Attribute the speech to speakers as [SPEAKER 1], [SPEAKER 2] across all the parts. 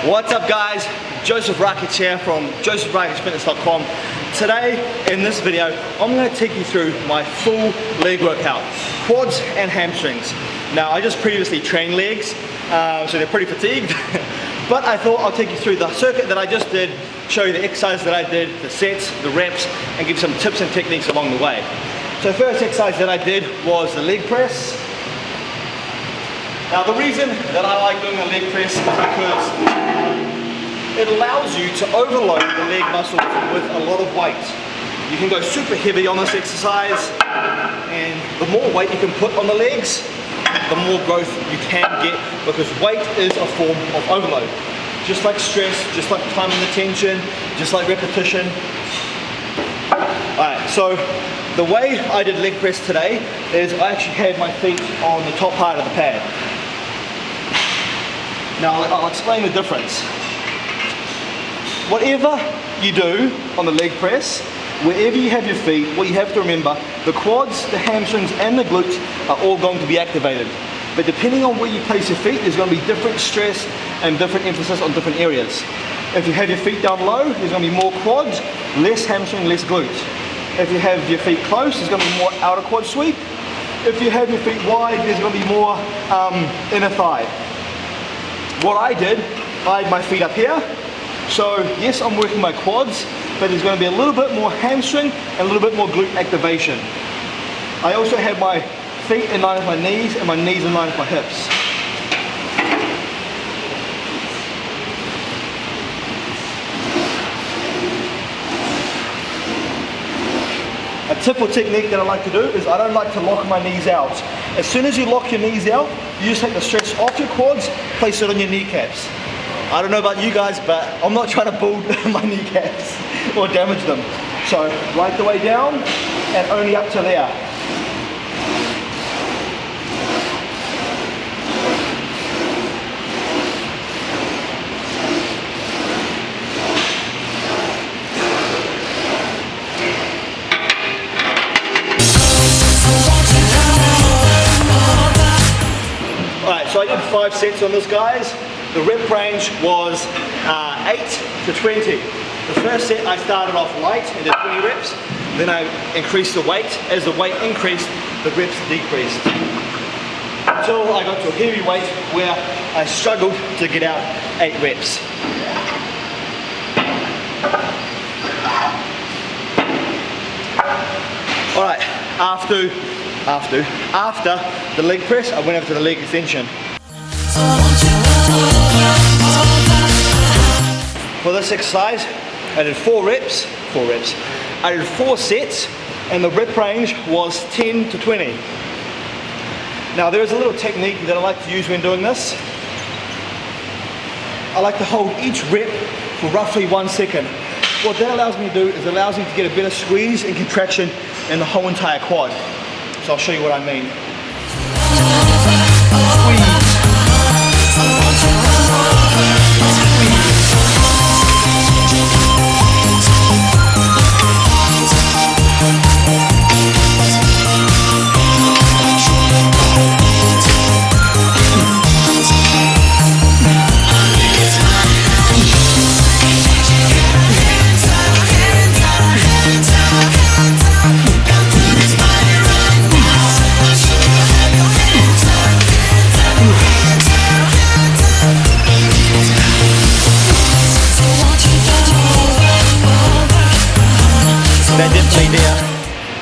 [SPEAKER 1] What's up guys, Joseph Rakic here from josephrakicfitness.com. Today in this video I'm going to take you through my full leg workout, quads and hamstrings. Now I just previously trained legs, so they're pretty fatigued, but I thought I'll take you through the circuit that I just did, show you the exercise that I did, the sets, the reps, and give some tips and techniques along the way. So first exercise that I did was the leg press. Now the reason that I like doing a leg press is because it allows you to overload the leg muscles with a lot of weight. You can go super heavy on this exercise, and the more weight you can put on the legs, the more growth you can get, because weight is a form of overload. Just like stress, just like time and attention, just like repetition. Alright, so the way I did leg press today is I actually had my feet on the top part of the pad. Now I'll explain the difference. Whatever you do on the leg press, wherever you have your feet, what you have to remember, the quads, the hamstrings and the glutes are all going to be activated. But depending on where you place your feet, there's going to be different stress and different emphasis on different areas. If you have your feet down low, there's going to be more quads, less hamstring, less glutes. If you have your feet close, there's going to be more outer quad sweep. If you have your feet wide, there's going to be more inner thigh. What I did, I had my feet up here, so yes, I'm working my quads, but there's going to be a little bit more hamstring and a little bit more glute activation. I also have my feet in line with my knees and my knees in line with my hips. A tip or technique that I like to do is I don't like to lock my knees out. As soon as you lock your knees out, you just take the stress off your quads, place it on your kneecaps. I don't know about you guys, but I'm not trying to build my kneecaps or damage them. So right the way down and only up to there. So I did 5 sets on this, guys. The rep range was 8 to 20. The first set I started off light and did 20 reps. Then I increased the weight. As the weight increased, the reps decreased. Until I got to a heavy weight where I struggled to get out 8 reps. Alright, after the leg press, I went over to the leg extension. For this exercise, I did 4 reps. I did 4 sets, and the rep range was 10 to 20. Now there is a little technique that I like to use when doing this. I like to hold each rep for roughly 1 second. What that allows me to do is it allows me to get a better squeeze and contraction in the whole entire quad. So I'll show you what I mean.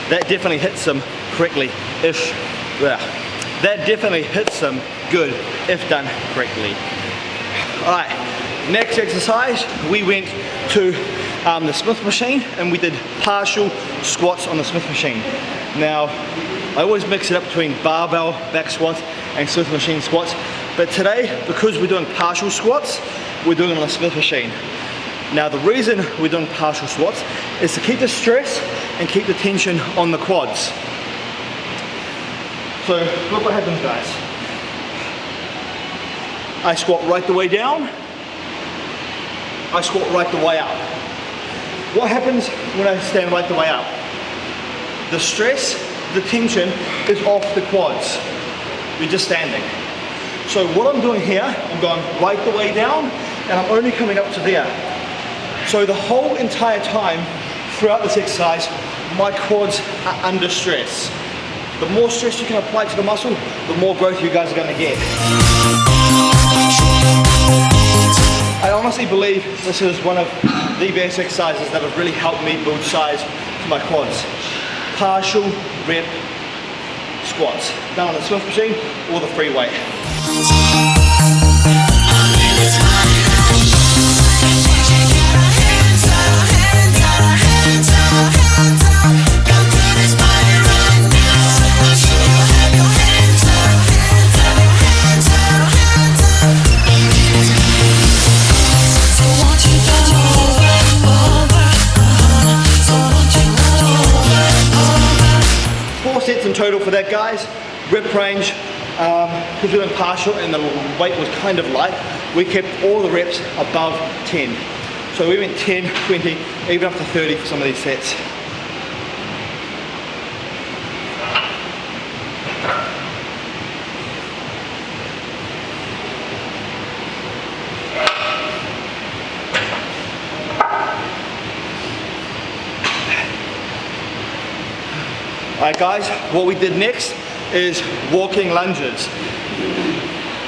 [SPEAKER 1] That definitely hits them correctly that definitely hits them good if done correctly. Alright, next exercise we went to the Smith machine and we did partial squats on the Smith machine. Now I always mix it up between barbell back squats and Smith machine squats, but today, because we're doing partial squats, we're doing it on the Smith machine. Now the reason we're doing partial squats is to keep the stress and keep the tension on the quads. So look what happens, guys. I squat right the way down, I squat right the way up. What happens when I stand right the way up? The stress, the tension is off the quads. We're just standing. So what I'm doing here, I'm going right the way down and I'm only coming up to there. So the whole entire time throughout this exercise, my quads are under stress. The more stress you can apply to the muscle, the more growth you guys are going to get. I honestly believe this is one of the best exercises that have really helped me build size to my quads. Partial rep squats, done on the Smith machine or the free weight. In total for that, guys. Rep range, because we're doing partial and the weight was kind of light, we kept all the reps above 10. So we went 10, 20, even up to 30 for some of these sets. Alright guys, what we did next is walking lunges.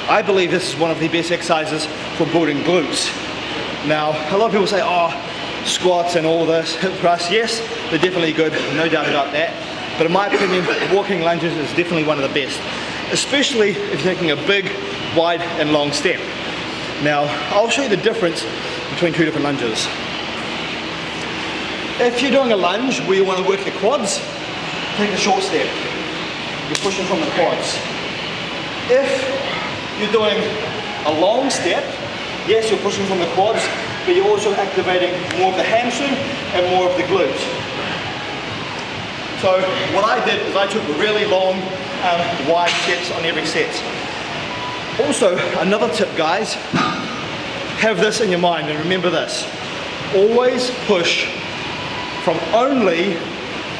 [SPEAKER 1] I believe this is one of the best exercises for building glutes. Now, a lot of people say, oh, squats and all this, hip thrusts, yes, they're definitely good, no doubt about that. But in my opinion, walking lunges is definitely one of the best, especially if you're taking a big, wide and long step. Now, I'll show you the difference between two different lunges. If you're doing a lunge where you want to work the quads, take a short step. You're pushing from the quads. If you're doing a long step, yes, you're pushing from the quads, but you're also activating more of the hamstring and more of the glute. So what I did is I took really long, wide steps on every set. Also, another tip, guys, have this in your mind and remember this. Always push from only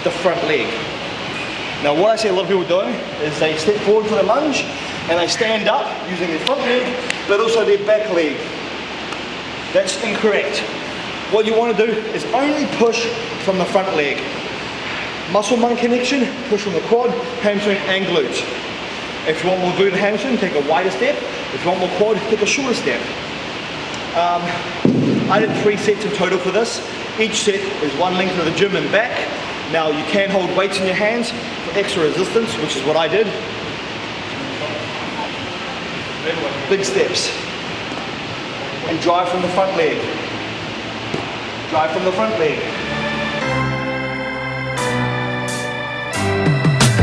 [SPEAKER 1] the front leg. Now what I see a lot of people doing is they step forward for the lunge and they stand up using their front leg but also their back leg. That's incorrect. What you want to do is only push from the front leg. Muscle mind connection, push from the quad, hamstring and glute. If you want more glute and hamstring, take a wider step. If you want more quad, take a shorter step. I did 3 sets in total for this. Each set is one length of the gym and back. Now you can hold weights in your hands for extra resistance, which is what I did. Big steps. And drive from the front leg. Drive from the front leg.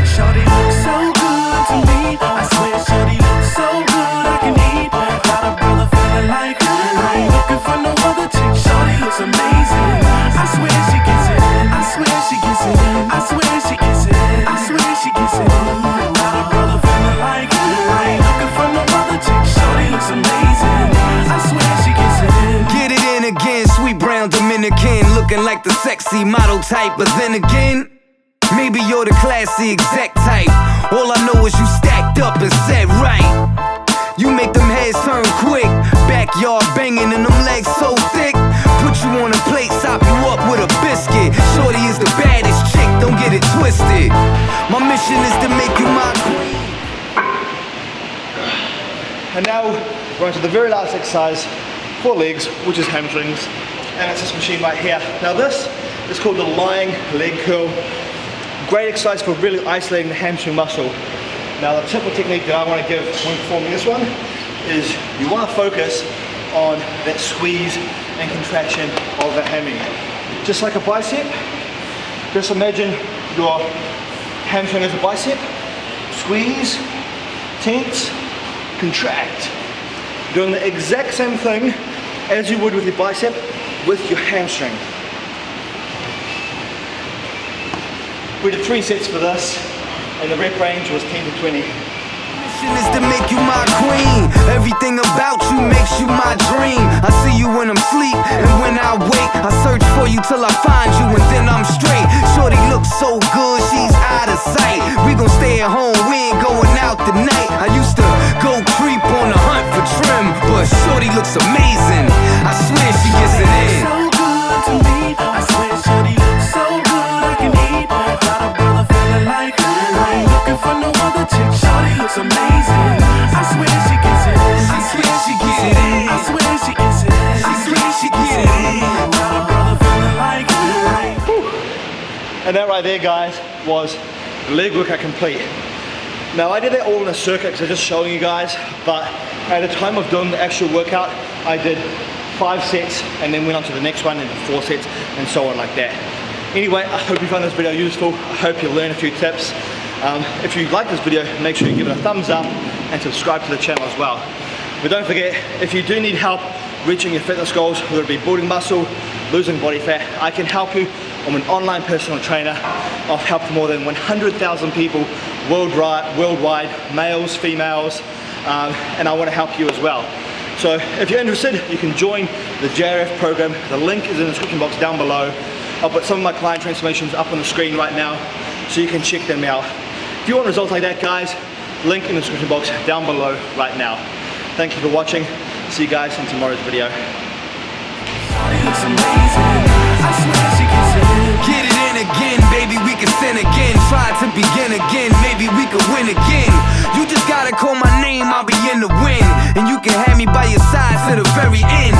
[SPEAKER 2] Shorty looks so good to me. I swear shorty looks so good I can eat. Got a brother feeling like I ain't looking for no other chick. Shorty looks amazing. I swear she gets it. I swear she gets it. I swear she gets it. I swear she gets it. Got a brother feeling like I ain't looking for no other chick. Shorty looks amazing. I swear she gets it.
[SPEAKER 3] Get it in again, sweet brown Dominican, looking like the sexy model type. But then again, maybe you're the classy exec type. All I know is you stacked up and set right. You make them heads turn quick, backyard banging and them legs so thick. Put you on a plate, sop you up with a biscuit. Shorty is the baddest chick, don't get it twisted. My mission is to make you my queen.
[SPEAKER 1] And now we're on to the very last exercise for legs, which is hamstrings. And it's this machine right here. Now this is called the lying leg curl. Great exercise for really isolating the hamstring muscle. Now the simple technique that I want to give when performing this one is you want to focus on that squeeze and contraction of the hammy. Just like a bicep, just imagine your hamstring as a bicep. Squeeze, tense, contract. Doing the exact same thing as you would with your bicep with your hamstring. We did 3 sets for this, and the rep range was 10 to 20.
[SPEAKER 3] Mission is to make you my queen. Everything about you makes you my dream. I see you when I'm asleep, and when I wake, I search for you till I find you, and then I'm straight. Shorty looks so good, she's out of sight. We gon' stay at home, we ain't going out tonight. I used to go creep on the hunt for trim, but shorty looks amazing.
[SPEAKER 1] And that right there, guys, was the leg workout complete. Now I did that all in a circuit because I'm just showing you guys, but at the time of doing the actual workout, I did 5 sets and then went on to the next one and 4 sets and so on like that. Anyway, I hope you found this video useful. I hope you learned a few tips. If you like this video, make sure you give it a thumbs up and subscribe to the channel as well. But don't forget, if you do need help reaching your fitness goals, whether it be building muscle, losing body fat, I can help you. I'm an online personal trainer. I've helped more than 100,000 people worldwide, males, females, and I want to help you as well. So if you're interested, you can join the JRF program. The link is in the description box down below. I'll put some of my client transformations up on the screen right now so you can check them out. If you want results like that, guys, link in the description box down below right now. Thank you for watching. See you guys in tomorrow's video.
[SPEAKER 3] Get it in again, baby, we can sin again. Try to begin again, maybe we could win again. You just gotta call my name, I'll be in the win. And you can have me by your side to the very end.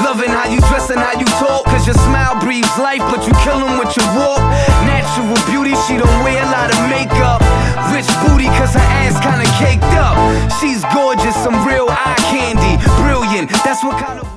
[SPEAKER 3] Loving how you dress and how you talk, cause your smile breathes life, but you kill 'em with your walk. Natural beauty, she don't wear a lot of makeup. Rich booty, cause her ass kinda caked up. She's gorgeous, some real eye candy. Brilliant, that's what kind of